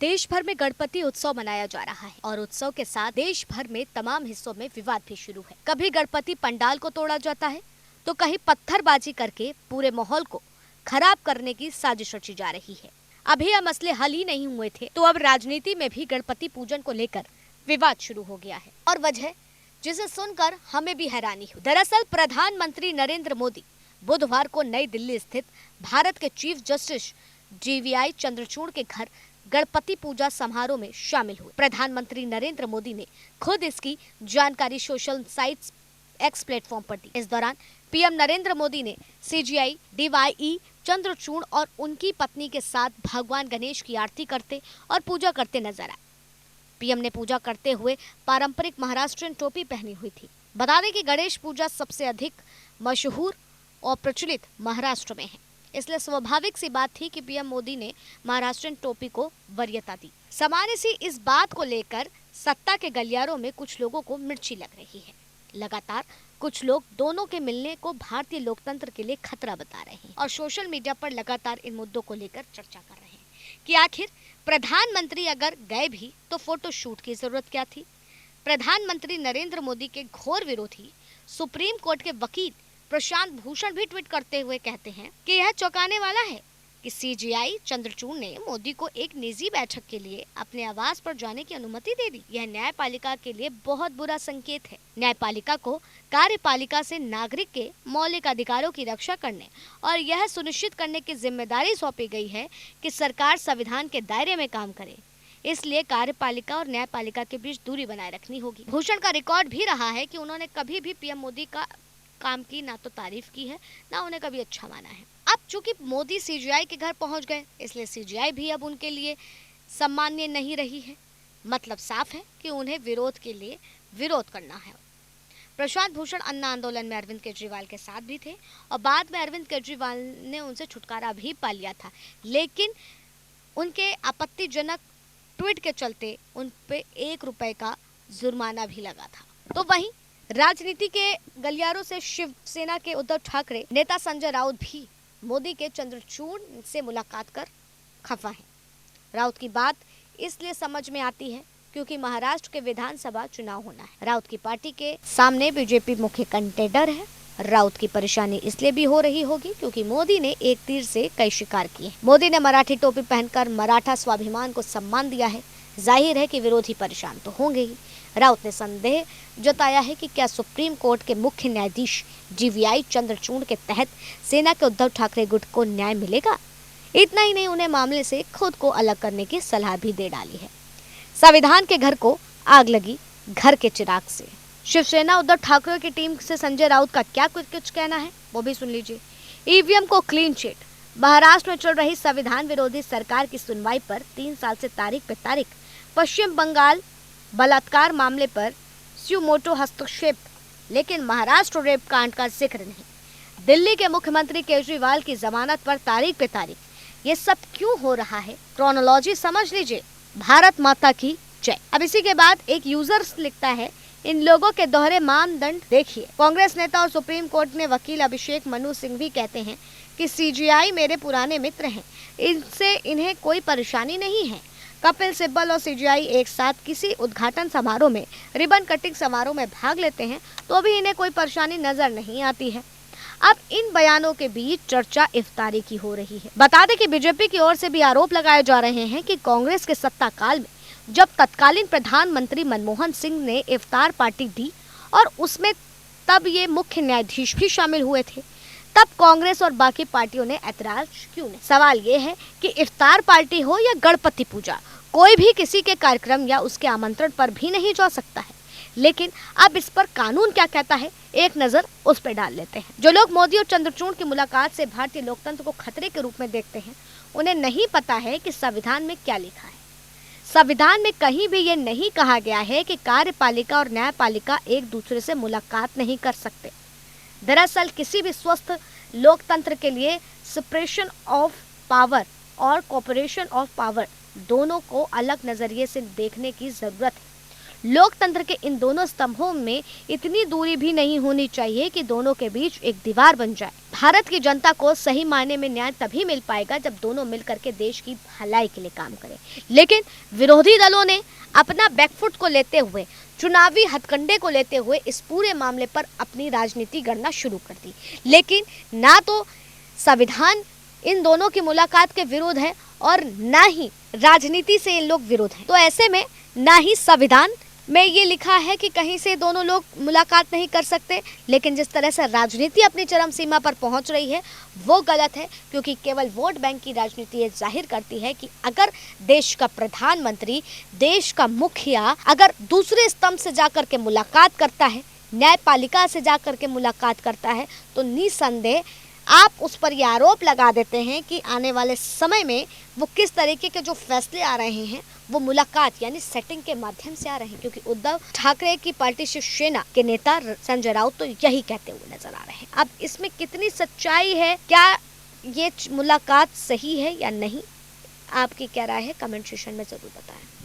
देश भर में गणपति उत्सव मनाया जा रहा है और उत्सव के साथ देश भर में तमाम हिस्सों में विवाद भी शुरू है। कभी गणपति पंडाल को तोड़ा जाता है तो कहीं पत्थरबाजी करके पूरे माहौल को खराब करने की साजिश रची जा रही है। अभी यह मसले हल ही नहीं हुए थे तो अब राजनीति में भी गणपति पूजन को लेकर विवाद शुरू हो गया है और वजह जिसे सुनकर हमें भी हैरानी हुई। दरअसल प्रधानमंत्री नरेंद्र मोदी बुधवार को नई दिल्ली स्थित भारत के चीफ जस्टिस जीवीआई चंद्रचूड़ के घर गणपति पूजा समारोह में शामिल हुए। प्रधानमंत्री नरेंद्र मोदी ने खुद इसकी जानकारी सोशल साइट्स एक्स प्लेटफॉर्म पर दी। इस दौरान पीएम नरेंद्र मोदी ने सीजीआई डीवाई चंद्रचूड़ और उनकी पत्नी के साथ भगवान गणेश की आरती करते और पूजा करते नजर आए। पीएम ने पूजा करते हुए पारंपरिक महाराष्ट्रियन टोपी पहनी हुई थी। बता दें कि गणेश पूजा सबसे अधिक मशहूर और प्रचलित महाराष्ट्र में है, इसलिए स्वाभाविक सी बात थी कि पीएम मोदी ने महाराष्ट्रियन टोपी को वरीयता दी। सामान्य सी इस बात को लेकर सत्ता के गलियारों में कुछ लोगों को मिर्ची लग रही है। लगातार कुछ लोग दोनों के मिलने को भारतीय लोकतंत्र के लिए खतरा बता रहे हैं और सोशल मीडिया पर लगातार इन मुद्दों को लेकर चर्चा कर रहे हैं कि आखिर प्रधानमंत्री अगर गए भी तो फोटो शूट की जरूरत क्या थी। प्रधानमंत्री नरेंद्र मोदी के घोर विरोधी सुप्रीम कोर्ट के वकील प्रशांत भूषण भी ट्वीट करते हुए कहते हैं कि यह चौंकाने वाला है कि सीजीआई चंद्रचूड़ ने मोदी को एक निजी बैठक के लिए अपने आवास पर जाने की अनुमति दे दी। यह न्यायपालिका के लिए बहुत बुरा संकेत है। न्यायपालिका को कार्यपालिका से नागरिक के मौलिक अधिकारों की रक्षा करने और यह सुनिश्चित करने की जिम्मेदारी सौंपी गई है कि सरकार संविधान के दायरे में काम करे। इसलिए कार्यपालिका और न्यायपालिका के बीच दूरी बनाए रखनी होगी। भूषण का रिकॉर्ड भी रहा है कि उन्होंने कभी भी पीएम मोदी का काम की ना तो तारीफ की है ना उन्हें कभी अच्छा माना है। अब चूंकि मोदी सीजीआई के घर पहुंच गए, इसलिए सीजीआई भी अब उनके लिए सम्माननीय नहीं रही है। मतलब साफ है कि उन्हें विरोध के लिए विरोध करना है। प्रशांत भूषण अन्ना आंदोलन में अरविंद केजरीवाल के साथ भी थे और बाद में अरविंद केजरीवाल ने उनसे छुटकारा भी पा लिया था, लेकिन उनके आपत्तिजनक ट्वीट के चलते उन पे 1 रुपए का जुर्माना भी लगा था। तो वहीं राजनीति के गलियारों से शिवसेना के उद्धव ठाकरे नेता संजय राउत भी मोदी के चंद्रचूड़ से मुलाकात कर खफा हैं। राउत की बात इसलिए समझ में आती है क्योंकि महाराष्ट्र के विधानसभा चुनाव होना है। राउत की पार्टी के सामने बीजेपी मुख्य कंटेंडर है। राउत की परेशानी इसलिए भी हो रही होगी क्योंकि मोदी ने एक तीर से कई शिकार किए। मोदी ने मराठी टोपी पहनकर मराठा स्वाभिमान को सम्मान दिया है। जाहिर है कि विरोधी परेशान तो होंगे ही। राउत ने संदेह जताया है कि क्या सुप्रीम कोर्ट के मुख्य न्यायाधीश जीवीआई चंद्रचूड़ के तहत सेना के उद्धव ठाकरे गुट को न्याय मिलेगा। इतना ही नहीं, उन्हें मामले से खुद को अलग करने की सलाह भी दे डाली है। संविधान के घर को आग लगी घर के चिराग से। शिवसेना उद्धव ठाकरे की टीम से संजय राउत का क्या कुछ कहना है वो भी सुन लीजिए। ईवीएम को क्लीन चिट। महाराष्ट्र में चल रही संविधान विरोधी सरकार की सुनवाई पर 3 साल से तारीख पे तारीख पश्चिम बंगाल बलात्कार मामले पर सुमोटो हस्तक्षेप, लेकिन महाराष्ट्र रेप कांड का जिक्र नहीं। दिल्ली के मुख्यमंत्री केजरीवाल की जमानत पर तारीख पे तारीख। ये सब क्यों हो रहा है, क्रोनोलॉजी समझ लीजिए। भारत माता की जय। अब इसी के बाद एक यूजर लिखता है, इन लोगों के दोहरे मानदंड देखिए। कांग्रेस नेता और सुप्रीम कोर्ट ने वकील अभिषेक मनु सिंह भी कहते हैं कि सीजीआई मेरे पुराने मित्र हैं, इनसे इन्हें कोई परेशानी नहीं है। कपिल सिब्बल और सीजीआई एक साथ किसी उद्घाटन समारोह में रिबन कटिंग समारोह में भाग लेते हैं तो भी इन्हें कोई परेशानी नजर नहीं आती है। अब इन बयानों के बीच चर्चा इफ्तारी की हो रही है। बता दें कि बीजेपी की ओर से भी आरोप लगाए जा रहे हैं कि कांग्रेस के सत्ता काल में जब तत्कालीन प्रधानमंत्री मनमोहन सिंह ने इफ्तार पार्टी दी और उसमें तब ये मुख्य न्यायाधीश भी शामिल हुए थे, तब कांग्रेस और बाकी पार्टियों ने ऐतराज क्यों नहीं। सवाल ये है कि इफ्तार पार्टी हो या गणपति पूजा, कोई भी किसी के कार्यक्रम या उसके आमंत्रण पर भी नहीं जा सकता है। लेकिन अब इस पर कानून क्या कहता है, एक नजर उस पर डाल लेते हैं। जो लोग मोदी और चंद्रचूड़ की मुलाकात से भारतीय लोकतंत्र को खतरे के रूप में देखते हैं, उन्हें नहीं पता है कि संविधान में क्या लिखा है। संविधान में कहीं भी ये नहीं कहा गया है कि कार्यपालिका और न्यायपालिका एक दूसरे से मुलाकात नहीं कर सकते। दरअसल किसी भी स्वस्थ लोकतंत्र के लिए सेपरेशन ऑफ पावर और कॉपरेशन ऑफ पावर दोनों को अलग नजरिए से देखने की जरूरत है। लोकतंत्र के इन दोनों स्तंभों में इतनी दूरी भी नहीं होनी चाहिए कि दोनों के बीच एक दीवार बन जाए। भारत की जनता को सही मायने में न्याय तभी मिल पाएगा जब दोनों मिलकर के देश की भलाई के लिए काम करें। लेकिन विरोधी दलों ने अपना बैकफुट को लेते हुए, चुनावी हथकंडे को लेते हुए इस पूरे मामले पर अपनी राजनीति गढ़ना शुरू कर दी। लेकिन ना तो संविधान इन दोनों की मुलाकात के विरोध है और ना ही राजनीति से इन लोग विरोध हैं। तो ऐसे में ना ही संविधान में ये लिखा है कि कहीं से दोनों लोग मुलाकात नहीं कर सकते, लेकिन जिस तरह से राजनीति अपनी चरम सीमा पर पहुंच रही है वो गलत है, क्योंकि केवल वोट बैंक की राजनीति ये जाहिर करती है कि अगर देश का प्रधानमंत्री, देश का मुखिया अगर दूसरे स्तंभ से जाकर के मुलाकात करता है, न्यायपालिका से जाकर के मुलाकात करता है, तो निसंदेह आप उस पर यह आरोप लगा देते हैं कि आने वाले समय में वो किस तरीके के जो फैसले आ रहे हैं वो मुलाकात यानी सेटिंग के माध्यम से आ रहे हैं। क्योंकि उद्धव ठाकरे की पार्टी शिवसेना के नेता संजय राउत तो यही कहते हुए नजर आ रहे हैं। अब इसमें कितनी सच्चाई है, क्या ये मुलाकात सही है या नहीं, आपकी क्या राय है, कमेंट सेक्शन में जरूर बताएं।